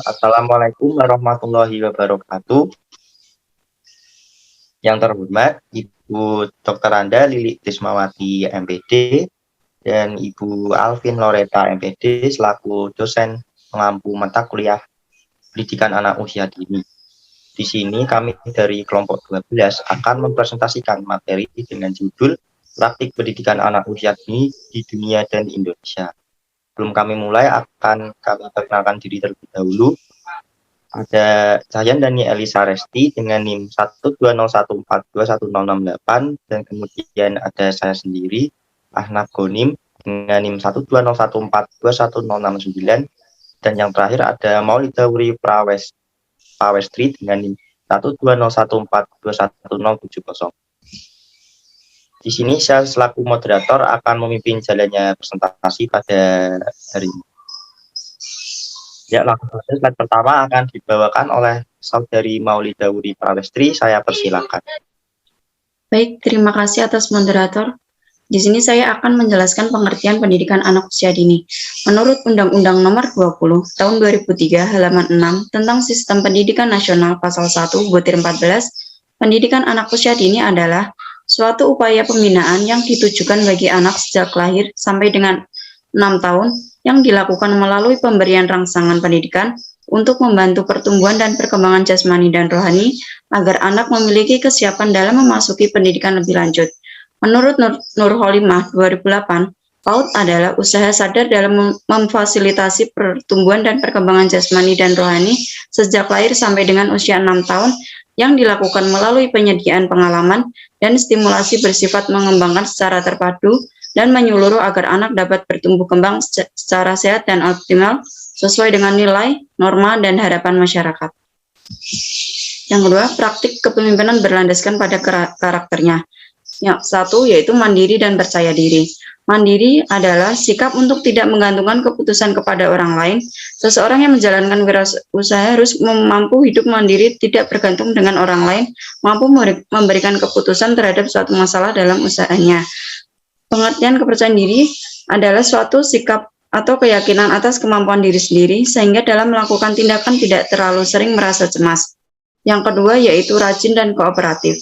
Assalamualaikum warahmatullahi wabarakatuh. Yang terhormat Ibu Dr. Anda Lili Tismawati MPD dan Ibu Alvin Loreta MPD selaku dosen pengampu mata kuliah pendidikan anak usia dini. Di sini kami dari kelompok 12 akan mempresentasikan materi dengan judul Praktik Pendidikan Anak Usia Dini di Dunia dan Indonesia. Sebelum kami mulai akan kami perkenalkan diri terlebih dahulu. Ada saya Dani Elisa Resti dengan NIM 120142168 dan kemudian ada saya sendiri Ahnaf Gonim dengan NIM 120142169 dan yang terakhir ada Maulida Wuri Pawestri dengan NIM 120142170. Di sini saya selaku moderator akan memimpin jalannya presentasi pada hari ini. Ya, langsung saja slide pertama akan dibawakan oleh Saudari Maulida Wuri Pawestri. Saya persilakan. Baik, terima kasih atas moderator. Di sini saya akan menjelaskan pengertian pendidikan anak usia dini. Menurut Undang-Undang Nomor 20 Tahun 2003 halaman 6 tentang Sistem Pendidikan Nasional Pasal 1 Butir 14, pendidikan anak usia dini adalah suatu upaya pembinaan yang ditujukan bagi anak sejak lahir sampai dengan 6 tahun yang dilakukan melalui pemberian rangsangan pendidikan untuk membantu pertumbuhan dan perkembangan jasmani dan rohani agar anak memiliki kesiapan dalam memasuki pendidikan lebih lanjut. Menurut Nurholimah 2008, PAUD adalah usaha sadar dalam memfasilitasi pertumbuhan dan perkembangan jasmani dan rohani sejak lahir sampai dengan usia 6 tahun yang dilakukan melalui penyediaan pengalaman dan stimulasi bersifat mengembangkan secara terpadu dan menyeluruh agar anak dapat bertumbuh kembang secara sehat dan optimal sesuai dengan nilai, norma, dan harapan masyarakat. Yang kedua, praktik kepemimpinan berlandaskan pada karakternya. Yang satu yaitu mandiri dan percaya diri. Mandiri adalah sikap untuk tidak menggantungkan keputusan kepada orang lain. Seseorang yang menjalankan wirausaha harus mampu hidup mandiri, tidak bergantung dengan orang lain, mampu memberikan keputusan terhadap suatu masalah dalam usahanya. Pengertian kepercayaan diri adalah suatu sikap atau keyakinan atas kemampuan diri sendiri, sehingga dalam melakukan tindakan tidak terlalu sering merasa cemas. Yang kedua yaitu rajin dan kooperatif.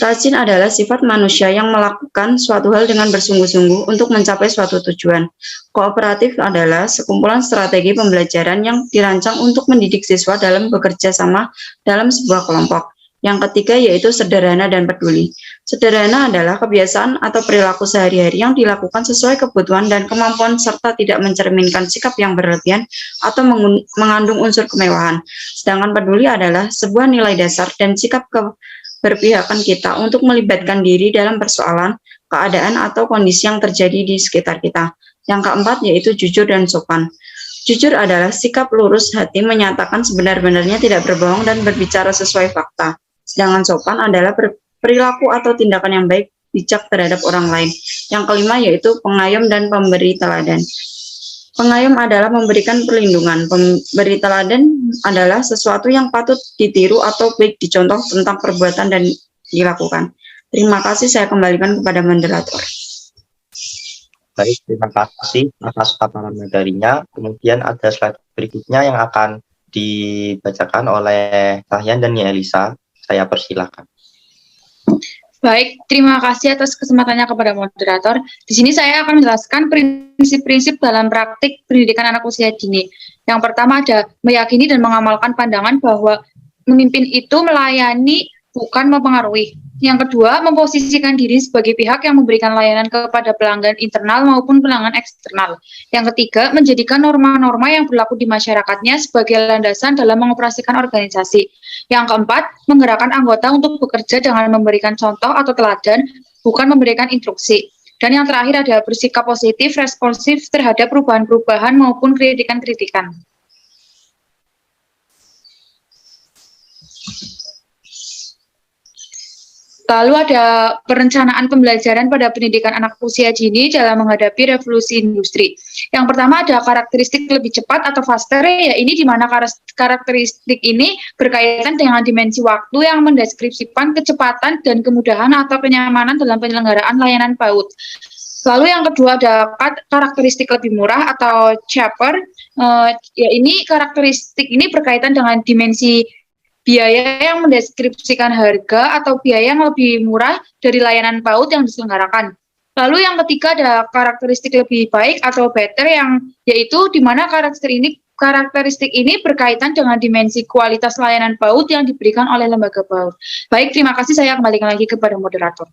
Rajin adalah sifat manusia yang melakukan suatu hal dengan bersungguh-sungguh untuk mencapai suatu tujuan. Kooperatif adalah sekumpulan strategi pembelajaran yang dirancang untuk mendidik siswa dalam bekerja sama dalam sebuah kelompok. Yang ketiga yaitu sederhana dan peduli. Sederhana adalah kebiasaan atau perilaku sehari-hari yang dilakukan sesuai kebutuhan dan kemampuan serta tidak mencerminkan sikap yang berlebihan atau mengandung unsur kemewahan. Sedangkan peduli adalah sebuah nilai dasar dan sikap berpihakan kita untuk melibatkan diri dalam persoalan, keadaan, atau kondisi yang terjadi di sekitar kita. Yang keempat yaitu jujur dan sopan. Jujur adalah sikap lurus hati menyatakan sebenar-benarnya tidak berbohong dan berbicara sesuai fakta. Sedangkan sopan adalah perilaku atau tindakan yang baik, bijak terhadap orang lain. Yang kelima yaitu pengayom dan pemberi teladan. Pengayom adalah memberikan perlindungan. Pemberi teladan adalah sesuatu yang patut ditiru atau baik dicontoh tentang perbuatan dan dilakukan. Terima kasih, saya kembalikan kepada moderator. Baik, terima kasih atas paparan materinya. Kemudian ada slide berikutnya yang akan dibacakan oleh Tahyan dan Elisa. Saya persilakan. Baik, terima kasih atas kesempatannya kepada moderator. Di sini saya akan menjelaskan prinsip-prinsip dalam praktik pendidikan anak usia dini. Yang pertama ada meyakini dan mengamalkan pandangan bahwa memimpin itu melayani, bukan mempengaruhi. Yang kedua, memposisikan diri sebagai pihak yang memberikan layanan kepada pelanggan internal maupun pelanggan eksternal. Yang ketiga, menjadikan norma-norma yang berlaku di masyarakatnya sebagai landasan dalam mengoperasikan organisasi. Yang keempat, menggerakkan anggota untuk bekerja dengan memberikan contoh atau teladan, bukan memberikan instruksi. Dan yang terakhir ada bersikap positif, responsif terhadap perubahan-perubahan maupun kritikan-kritikan. Lalu ada perencanaan pembelajaran pada pendidikan anak usia dini dalam menghadapi revolusi industri. Yang pertama ada karakteristik lebih cepat atau faster, ya ini di mana karakteristik ini berkaitan dengan dimensi waktu yang mendeskripsikan kecepatan dan kemudahan atau kenyamanan dalam penyelenggaraan layanan PAUD. Lalu yang kedua ada karakteristik lebih murah atau cheaper. Ya ini karakteristik ini berkaitan dengan dimensi biaya yang mendeskripsikan harga atau biaya yang lebih murah dari layanan PAUD yang diselenggarakan. Lalu yang ketiga ada karakteristik lebih baik atau better yang yaitu di mana karakteristik ini berkaitan dengan dimensi kualitas layanan PAUD yang diberikan oleh lembaga PAUD. Baik, terima kasih. Saya kembalikan lagi kepada moderator.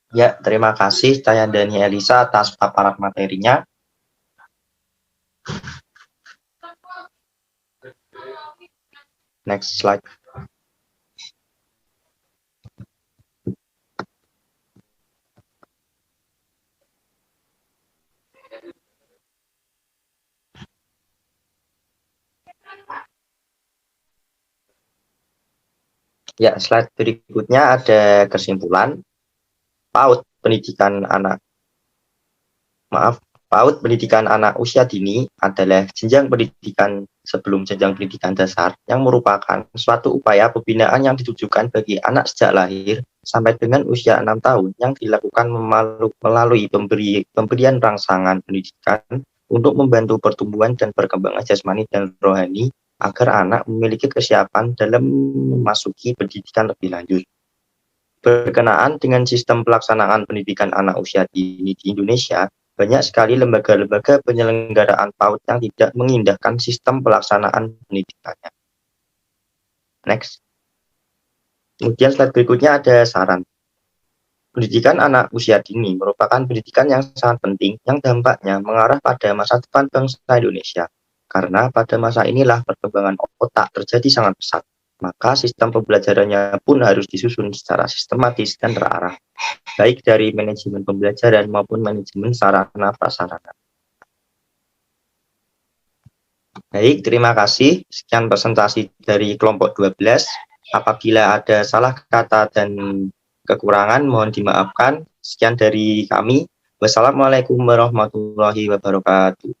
Ya, terima kasih Tayandani Elisa atas paparan materinya. Next slide. Ya, slide berikutnya ada kesimpulan. PAUD pendidikan anak usia dini adalah jenjang pendidikan sebelum jenjang pendidikan dasar yang merupakan suatu upaya pembinaan yang ditujukan bagi anak sejak lahir sampai dengan usia 6 tahun yang dilakukan melalui pemberian rangsangan pendidikan untuk membantu pertumbuhan dan perkembangan jasmani dan rohani agar anak memiliki kesiapan dalam memasuki pendidikan lebih lanjut. Berkenaan dengan sistem pelaksanaan pendidikan anak usia dini di Indonesia, banyak sekali lembaga-lembaga penyelenggaraan PAUD yang tidak mengindahkan sistem pelaksanaan pendidikannya. Next. Kemudian slide berikutnya ada saran. Pendidikan anak usia dini merupakan pendidikan yang sangat penting yang dampaknya mengarah pada masa depan bangsa Indonesia. Karena pada masa inilah perkembangan otak terjadi sangat pesat. Maka sistem pembelajarannya pun harus disusun secara sistematis dan terarah, baik dari manajemen pembelajaran maupun manajemen sarana prasarana. Baik, terima kasih. Sekian presentasi dari kelompok 12. Apabila ada salah kata dan kekurangan, mohon dimaafkan. Sekian dari kami. Wassalamualaikum warahmatullahi wabarakatuh.